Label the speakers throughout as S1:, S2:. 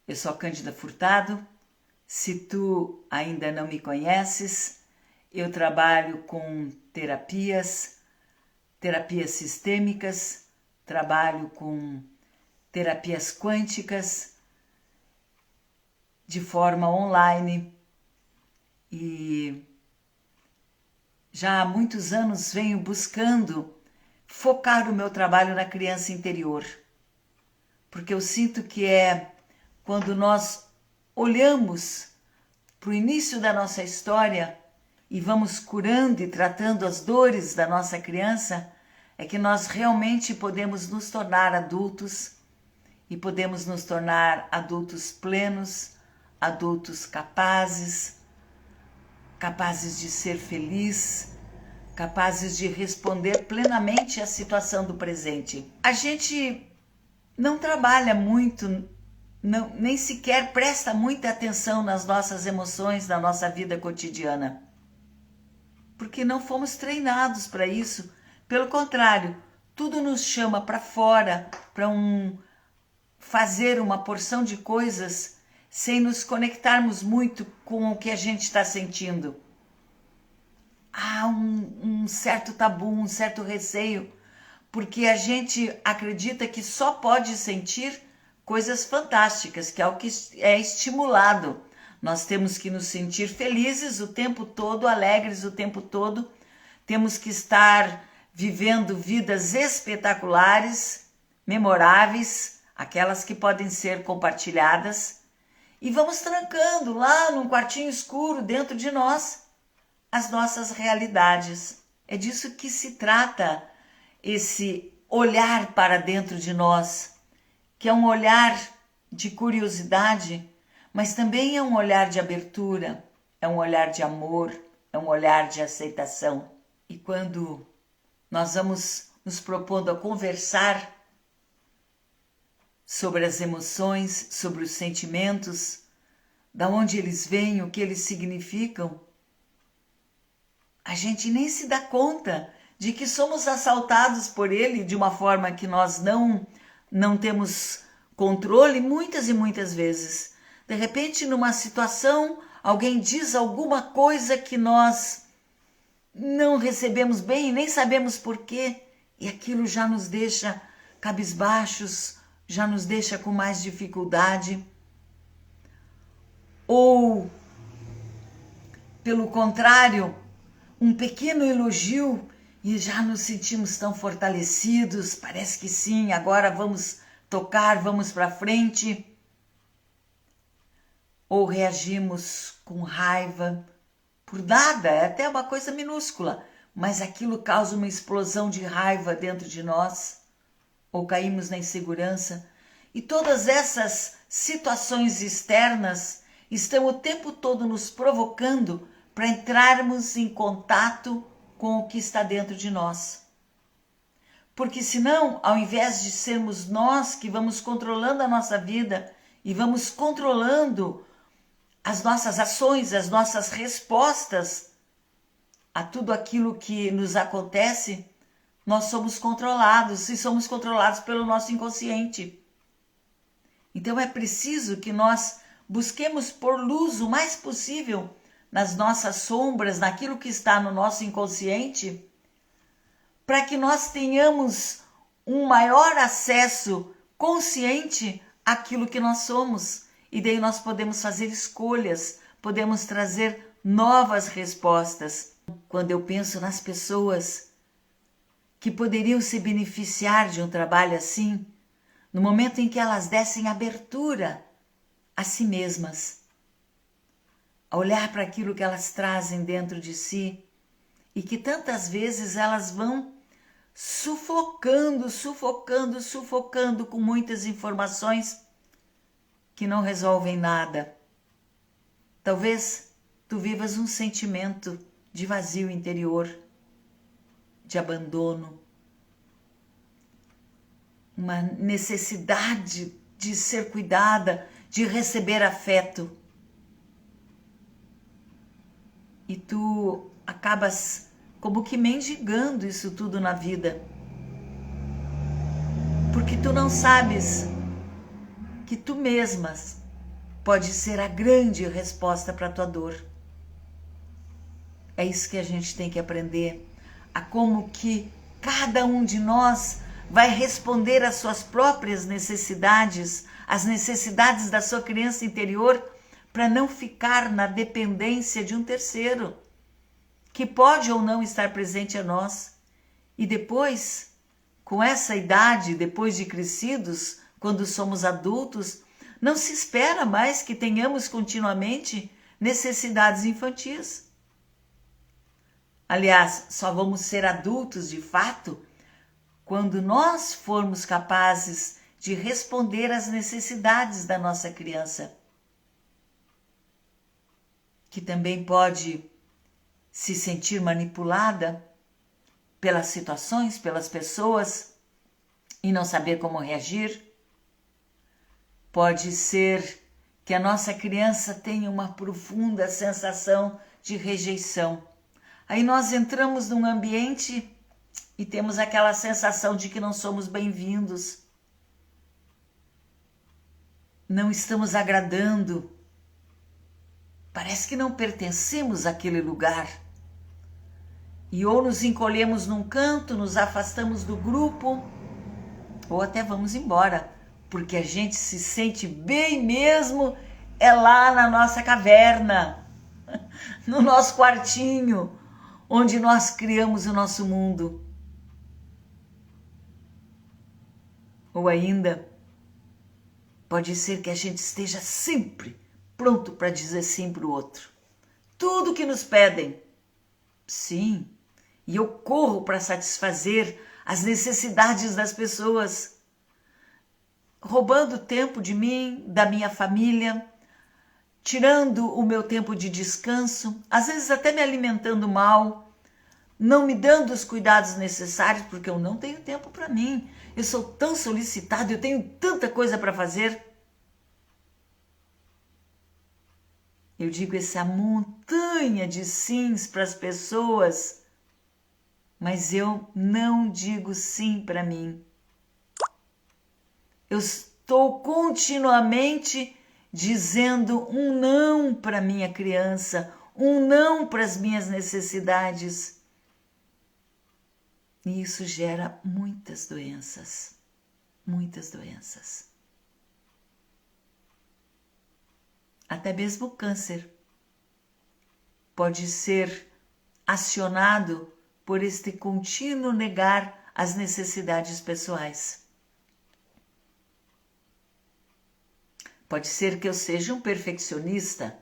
S1: Eu sou a Cândida Furtado. Se tu ainda não me conheces, eu trabalho com terapias sistêmicas, trabalho com terapias quânticas de forma online e já há muitos anos venho buscando focar o meu trabalho na criança interior, porque eu sinto que é quando nós olhamos para o início da nossa história e vamos curando e tratando as dores da nossa criança, é que nós realmente podemos nos tornar adultos e podemos nos tornar adultos plenos, adultos capazes de ser feliz, capazes de responder plenamente à situação do presente. A gente não trabalha muito, nem sequer presta muita atenção nas nossas emoções, na nossa vida cotidiana, porque não fomos treinados para isso. Pelo contrário, tudo nos chama para fora, para fazer uma porção de coisas sem nos conectarmos muito com o que a gente está sentindo. Há um certo tabu, um certo receio, porque a gente acredita que só pode sentir coisas fantásticas, que é o que é estimulado. Nós temos que nos sentir felizes o tempo todo, alegres o tempo todo, temos que estar vivendo vidas espetaculares, memoráveis, aquelas que podem ser compartilhadas, e vamos trancando lá num quartinho escuro dentro de nós as nossas realidades. É disso que se trata esse olhar para dentro de nós, que é um olhar de curiosidade, mas também é um olhar de abertura, é um olhar de amor, é um olhar de aceitação. E quando nós vamos nos propondo a conversar sobre as emoções, sobre os sentimentos, da onde eles vêm, o que eles significam, a gente nem se dá conta de que somos assaltados por ele de uma forma que nós não temos controle muitas e muitas vezes. De repente, numa situação, alguém diz alguma coisa que nós não recebemos bem, nem sabemos porquê, e aquilo já nos deixa cabisbaixos, já nos deixa com mais dificuldade. Ou, pelo contrário, um pequeno elogio e já nos sentimos tão fortalecidos, parece que sim, agora vamos tocar, vamos para frente. Ou reagimos com raiva por nada, é até uma coisa minúscula, mas aquilo causa uma explosão de raiva dentro de nós. Ou caímos na insegurança, e todas essas situações externas estão o tempo todo nos provocando para entrarmos em contato com o que está dentro de nós. Porque senão, ao invés de sermos nós que vamos controlando a nossa vida e vamos controlando as nossas ações, as nossas respostas a tudo aquilo que nos acontece, nós somos controlados e somos controlados pelo nosso inconsciente. Então é preciso que nós busquemos pôr luz o mais possível nas nossas sombras, naquilo que está no nosso inconsciente, para que nós tenhamos um maior acesso consciente àquilo que nós somos. E daí nós podemos fazer escolhas, podemos trazer novas respostas. Quando eu penso nas pessoas que poderiam se beneficiar de um trabalho assim, no momento em que elas dessem abertura a si mesmas, a olhar para aquilo que elas trazem dentro de si e que tantas vezes elas vão sufocando com muitas informações que não resolvem nada. Talvez tu vivas um sentimento de vazio interior, de abandono, uma necessidade de ser cuidada, de receber afeto. E tu acabas como que mendigando isso tudo na vida. Porque tu não sabes que tu mesma pode ser a grande resposta para a tua dor. É isso que a gente tem que aprender, a como que cada um de nós vai responder às suas próprias necessidades, às necessidades da sua criança interior, para não ficar na dependência de um terceiro, que pode ou não estar presente a nós. E depois, com essa idade, depois de crescidos, quando somos adultos, não se espera mais que tenhamos continuamente necessidades infantis. Aliás, só vamos ser adultos de fato quando nós formos capazes de responder às necessidades da nossa criança, que também pode se sentir manipulada pelas situações, pelas pessoas e não saber como reagir. Pode ser que a nossa criança tenha uma profunda sensação de rejeição. Aí nós entramos num ambiente e temos aquela sensação de que não somos bem-vindos. Não estamos agradando. Parece que não pertencemos àquele lugar. E ou nos encolhemos num canto, nos afastamos do grupo, ou até vamos embora, porque a gente se sente bem mesmo é lá na nossa caverna, no nosso quartinho, onde nós criamos o nosso mundo. Ou ainda, pode ser que a gente esteja sempre pronto para dizer sim para o outro. Tudo que nos pedem, sim, e eu corro para satisfazer as necessidades das pessoas, roubando tempo de mim, da minha família, tirando o meu tempo de descanso, às vezes até me alimentando mal, não me dando os cuidados necessários, porque eu não tenho tempo para mim. Eu sou tão solicitado, eu tenho tanta coisa para fazer. Eu digo essa montanha de sims para as pessoas, mas eu não digo sim para mim. Eu estou continuamente dizendo um não para minha criança, um não para as minhas necessidades. E isso gera muitas doenças, muitas doenças. Até mesmo o câncer pode ser acionado por este contínuo negar as necessidades pessoais. Pode ser que eu seja um perfeccionista.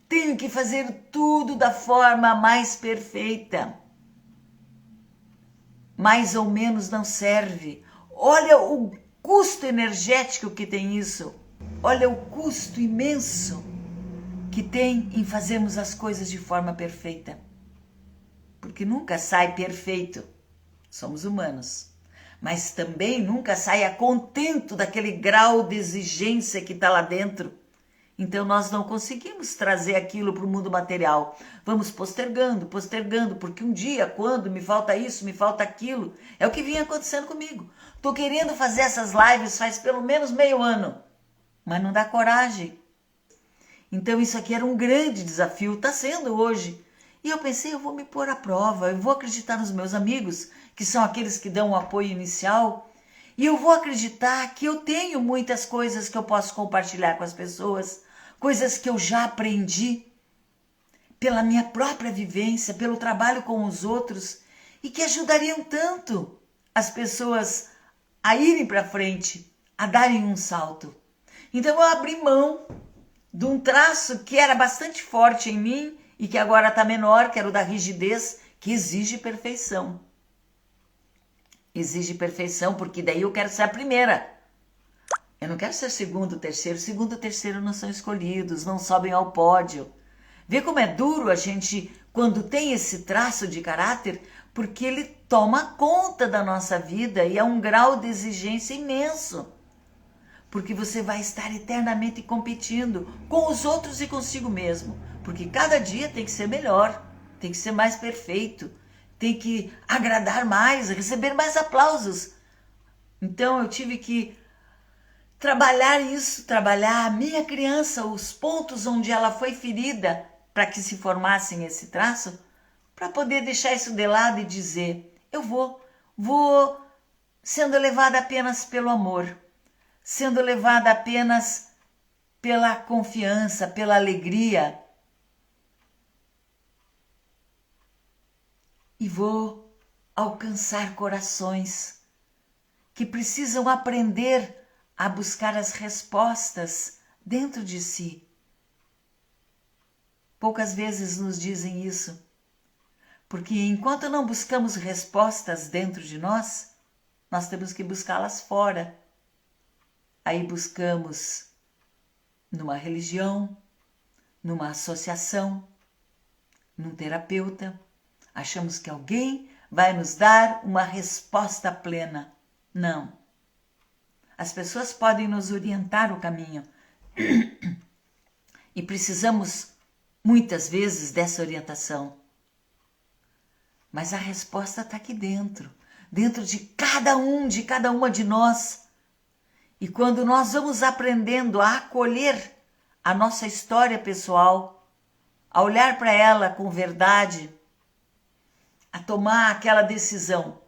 S1: Tenho que fazer tudo da forma mais perfeita. Mais ou menos não serve. Olha o custo energético que tem isso. Olha o custo imenso que tem em fazermos as coisas de forma perfeita. Porque nunca sai perfeito. Somos humanos. Mas também nunca sai a contento daquele grau de exigência que está lá dentro. Então nós não conseguimos trazer aquilo para o mundo material. Vamos postergando, postergando, porque um dia, quando me falta isso, me falta aquilo, é o que vinha acontecendo comigo. Estou querendo fazer essas lives faz pelo menos meio ano, mas não dá coragem. Então isso aqui era um grande desafio, está sendo hoje. E eu pensei, eu vou me pôr à prova, eu vou acreditar nos meus amigos, que são aqueles que dão o apoio inicial, e eu vou acreditar que eu tenho muitas coisas que eu posso compartilhar com as pessoas, coisas que eu já aprendi pela minha própria vivência, pelo trabalho com os outros, e que ajudariam tanto as pessoas a irem para frente, a darem um salto. Então eu abri mão de um traço que era bastante forte em mim e que agora está menor, que era o da rigidez, que exige perfeição. Exige perfeição, porque daí eu quero ser a primeira. Eu não quero ser segundo, terceiro. Segundo e terceiro não são escolhidos, não sobem ao pódio. Vê como é duro a gente, quando tem esse traço de caráter, porque ele toma conta da nossa vida e é um grau de exigência imenso. Porque você vai estar eternamente competindo com os outros e consigo mesmo. Porque cada dia tem que ser melhor, tem que ser mais perfeito, tem que agradar mais, receber mais aplausos. Então eu tive que trabalhar isso, trabalhar a minha criança, os pontos onde ela foi ferida para que se formassem esse traço, para poder deixar isso de lado e dizer, eu vou sendo levada apenas pelo amor, sendo levada apenas pela confiança, pela alegria. E vou alcançar corações que precisam aprender a buscar as respostas dentro de si. Poucas vezes nos dizem isso, porque enquanto não buscamos respostas dentro de nós, nós temos que buscá-las fora. Aí buscamos numa religião, numa associação, num terapeuta. Achamos que alguém vai nos dar uma resposta plena. Não. As pessoas podem nos orientar o caminho e precisamos muitas vezes dessa orientação. Mas a resposta está aqui dentro de cada uma de nós. E quando nós vamos aprendendo a acolher a nossa história pessoal, a olhar para ela com verdade, a tomar aquela decisão,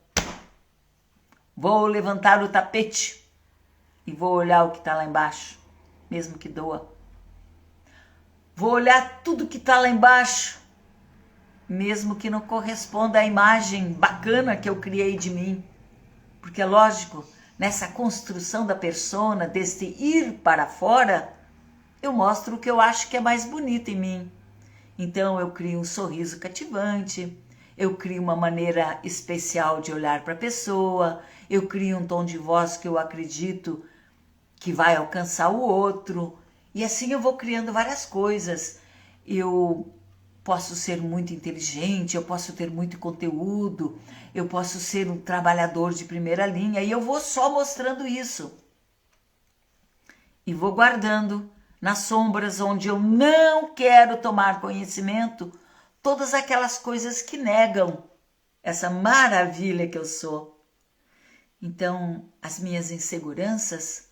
S1: vou levantar o tapete e vou olhar o que está lá embaixo, mesmo que doa. Vou olhar tudo que está lá embaixo, mesmo que não corresponda à imagem bacana que eu criei de mim. Porque é lógico, nessa construção da persona, deste ir para fora, eu mostro o que eu acho que é mais bonito em mim. Então eu crio um sorriso cativante, eu crio uma maneira especial de olhar para a pessoa, eu crio um tom de voz que eu acredito que vai alcançar o outro, e assim eu vou criando várias coisas. Eu posso ser muito inteligente, eu posso ter muito conteúdo, eu posso ser um trabalhador de primeira linha, e eu vou só mostrando isso. E vou guardando nas sombras onde eu não quero tomar conhecimento todas aquelas coisas que negam essa maravilha que eu sou. Então, as minhas inseguranças,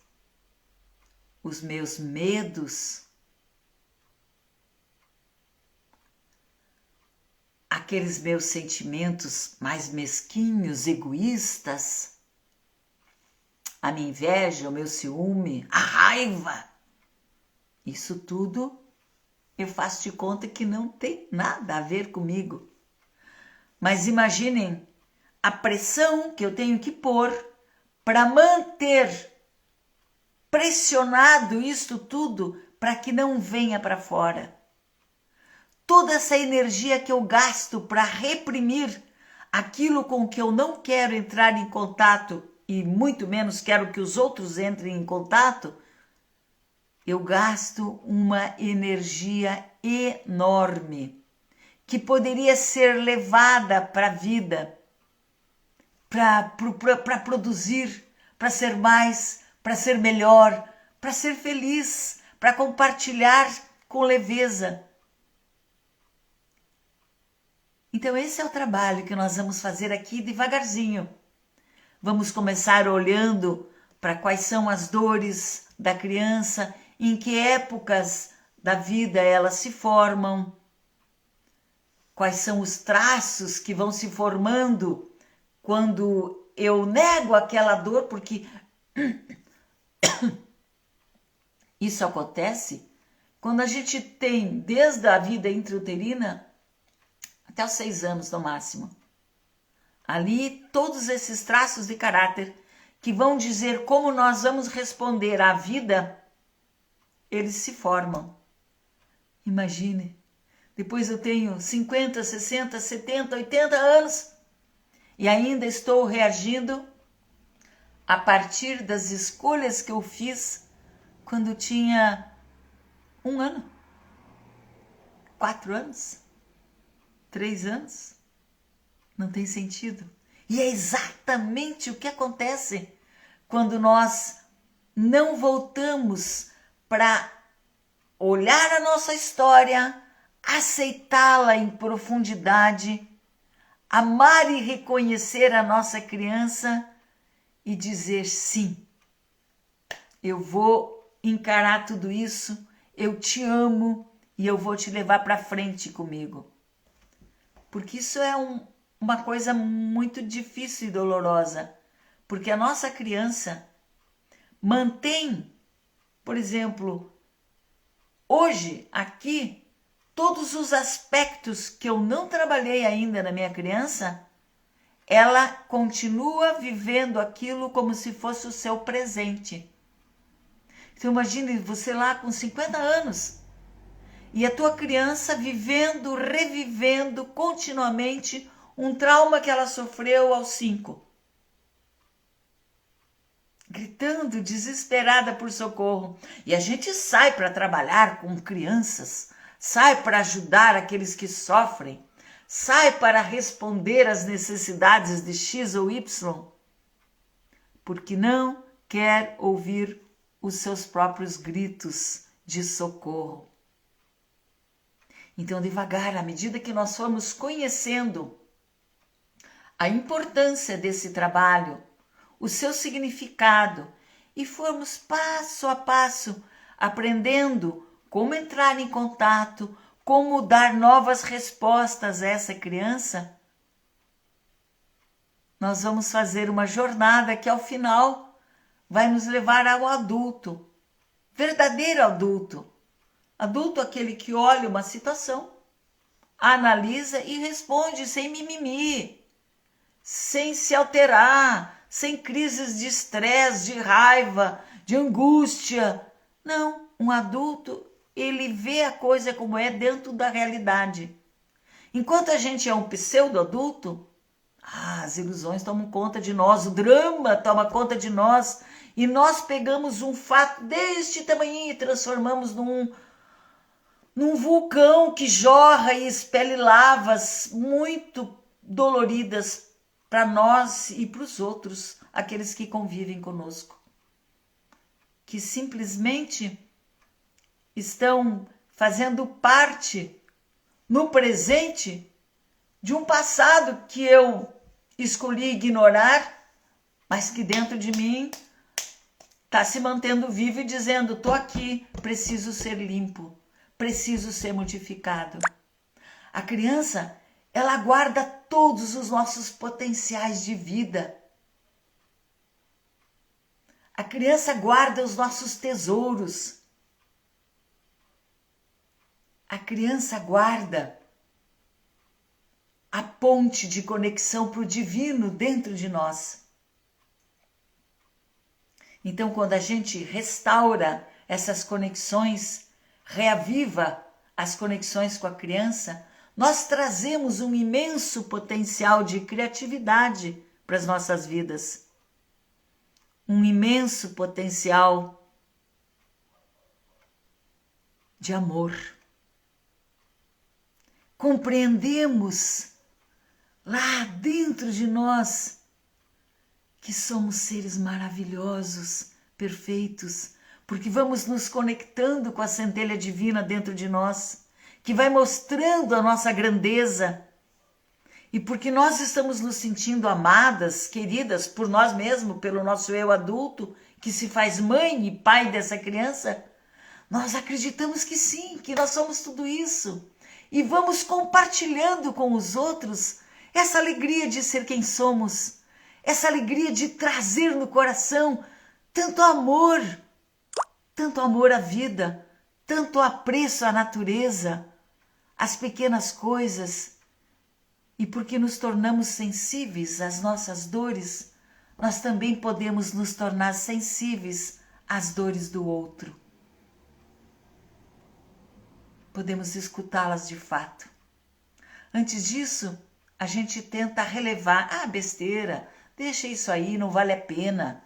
S1: os meus medos, aqueles meus sentimentos mais mesquinhos, egoístas, a minha inveja, o meu ciúme, a raiva, isso tudo eu faço de conta que não tem nada a ver comigo. Mas imaginem a pressão que eu tenho que pôr para manter pressionado isto tudo para que não venha para fora. Toda essa energia que eu gasto para reprimir aquilo com que eu não quero entrar em contato e muito menos quero que os outros entrem em contato, eu gasto uma energia enorme que poderia ser levada para a vida, para produzir, para ser mais, para ser melhor, para ser feliz, para compartilhar com leveza. Então esse é o trabalho que nós vamos fazer aqui devagarzinho. Vamos começar olhando para quais são as dores da criança, em que épocas da vida elas se formam, quais são os traços que vão se formando quando eu nego aquela dor, porque isso acontece quando a gente tem desde a vida intrauterina até os 6 anos no máximo. Ali todos esses traços de caráter que vão dizer como nós vamos responder à vida, eles se formam. Imagine, depois eu tenho 50, 60, 70, 80 anos e ainda estou reagindo a partir das escolhas que eu fiz quando tinha 1 ano, 4 anos, 3 anos. Não tem sentido. E é exatamente o que acontece quando nós não voltamos para olhar a nossa história, aceitá-la em profundidade, amar e reconhecer a nossa criança e dizer sim, eu vou encarar tudo isso, eu te amo e eu vou te levar para frente comigo. Porque isso é uma coisa muito difícil e dolorosa, porque a nossa criança mantém, por exemplo, hoje, aqui, todos os aspectos que eu não trabalhei ainda na minha criança, ela continua vivendo aquilo como se fosse o seu presente. Então imagine você lá com 50 anos e a tua criança vivendo, revivendo continuamente um trauma que ela sofreu aos 5. Gritando, desesperada por socorro. E a gente sai para trabalhar com crianças, sai para ajudar aqueles que sofrem, sai para responder às necessidades de X ou Y, porque não quer ouvir os seus próprios gritos de socorro. Então, devagar, à medida que nós formos conhecendo a importância desse trabalho, o seu significado, e formos passo a passo aprendendo como entrar em contato, como dar novas respostas a essa criança, nós vamos fazer uma jornada que ao final vai nos levar ao adulto, verdadeiro adulto. Adulto aquele que olha uma situação, analisa e responde sem mimimi, sem se alterar, sem crises de estresse, de raiva, de angústia. Não, um adulto, ele vê a coisa como é dentro da realidade. Enquanto a gente é um pseudo-adulto, as ilusões tomam conta de nós, o drama toma conta de nós, e nós pegamos um fato deste tamanho e transformamos num vulcão que jorra e expele lavas muito doloridas para nós e para os outros, aqueles que convivem conosco, que simplesmente estão fazendo parte no presente de um passado que eu escolhi ignorar, mas que dentro de mim está se mantendo vivo e dizendo: estou aqui, preciso ser limpo, preciso ser modificado. A criança, ela guarda todos os nossos potenciais de vida. A criança guarda os nossos tesouros. A criança guarda a ponte de conexão para o divino dentro de nós. Então, quando a gente restaura essas conexões, reaviva as conexões com a criança, nós trazemos um imenso potencial de criatividade para as nossas vidas. Um imenso potencial de amor. Compreendemos lá dentro de nós que somos seres maravilhosos, perfeitos, porque vamos nos conectando com a centelha divina dentro de nós, que vai mostrando a nossa grandeza, e porque nós estamos nos sentindo amadas, queridas por nós mesmos, pelo nosso eu adulto, que se faz mãe e pai dessa criança, nós acreditamos que sim, que nós somos tudo isso, e vamos compartilhando com os outros essa alegria de ser quem somos, essa alegria de trazer no coração tanto amor à vida, tanto apreço à natureza, às pequenas coisas. E porque nos tornamos sensíveis às nossas dores, nós também podemos nos tornar sensíveis às dores do outro. Podemos escutá-las de fato. Antes disso, a gente tenta relevar. Ah, besteira, deixa isso aí, não vale a pena.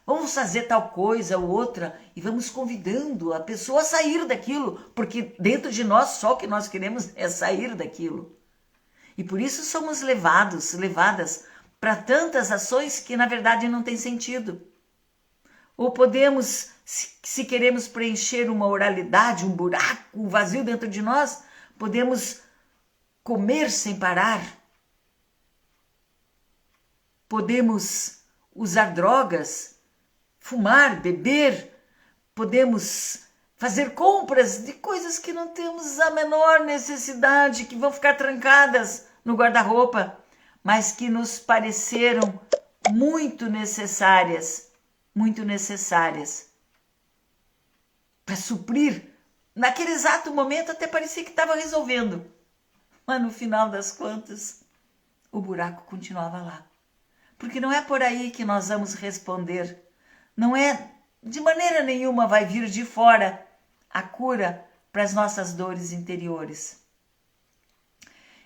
S1: Vamos fazer tal coisa ou outra e vamos convidando a pessoa a sair daquilo, porque dentro de nós só o que nós queremos é sair daquilo. E por isso somos levadas para tantas ações que na verdade não tem sentido. Ou podemos, se queremos preencher uma oralidade, um buraco, um vazio dentro de nós, podemos comer sem parar. Podemos usar drogas, fumar, beber, podemos fazer compras de coisas que não temos a menor necessidade, que vão ficar trancadas no guarda-roupa, mas que nos pareceram muito necessárias para suprir. Naquele exato momento até parecia que estava resolvendo, mas no final das contas o buraco continuava lá. Porque não é por aí que nós vamos responder, não é, de maneira nenhuma vai vir de fora a cura para as nossas dores interiores.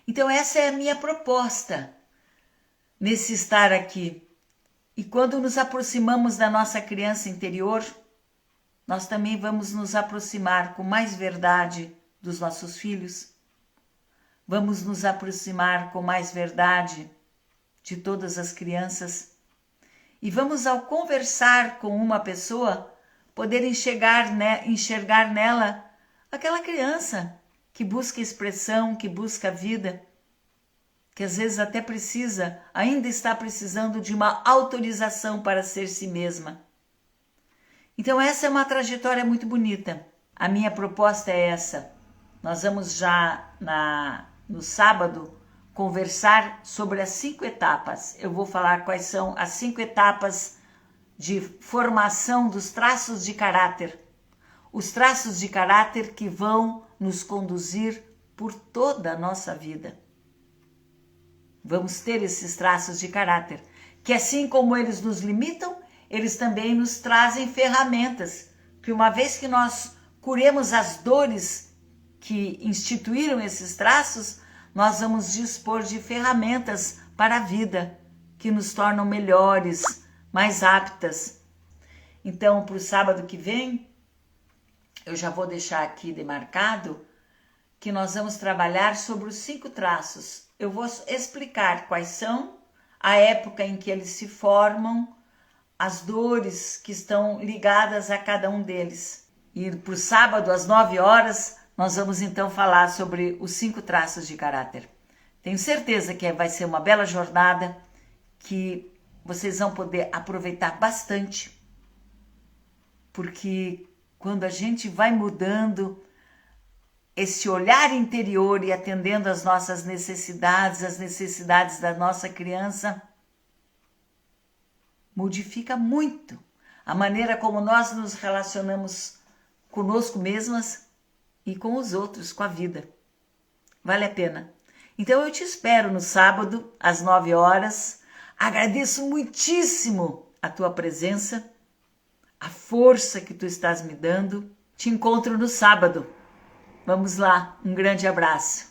S1: Então essa é a minha proposta nesse estar aqui. E quando nos aproximamos da nossa criança interior, nós também vamos nos aproximar com mais verdade dos nossos filhos. Vamos nos aproximar com mais verdade de todas as crianças. E vamos, ao conversar com uma pessoa, poder enxergar nela aquela criança que busca expressão, que busca vida, que às vezes até ainda está precisando de uma autorização para ser si mesma. Então essa é uma trajetória muito bonita. A minha proposta é essa. Nós vamos já no sábado conversar sobre as 5 etapas. Eu vou falar quais são as 5 etapas de formação dos traços de caráter. Os traços de caráter que vão nos conduzir por toda a nossa vida. Vamos ter esses traços de caráter, que assim como eles nos limitam, eles também nos trazem ferramentas, que uma vez que nós curemos as dores que instituíram esses traços, nós vamos dispor de ferramentas para a vida, que nos tornam melhores, mais aptas. Então, para o sábado que vem, eu já vou deixar aqui demarcado que nós vamos trabalhar sobre os 5 traços. Eu vou explicar quais são, a época em que eles se formam, as dores que estão ligadas a cada um deles. E para o sábado, às 9 horas, nós vamos então falar sobre os 5 traços de caráter. Tenho certeza que vai ser uma bela jornada, que vocês vão poder aproveitar bastante, porque quando a gente vai mudando esse olhar interior e atendendo às nossas necessidades, as necessidades da nossa criança, modifica muito a maneira como nós nos relacionamos conosco mesmas e com os outros, com a vida. Vale a pena. Então eu te espero no sábado, às 9 horas. Agradeço muitíssimo a tua presença, a força que tu estás me dando. Te encontro no sábado. Vamos lá, um grande abraço.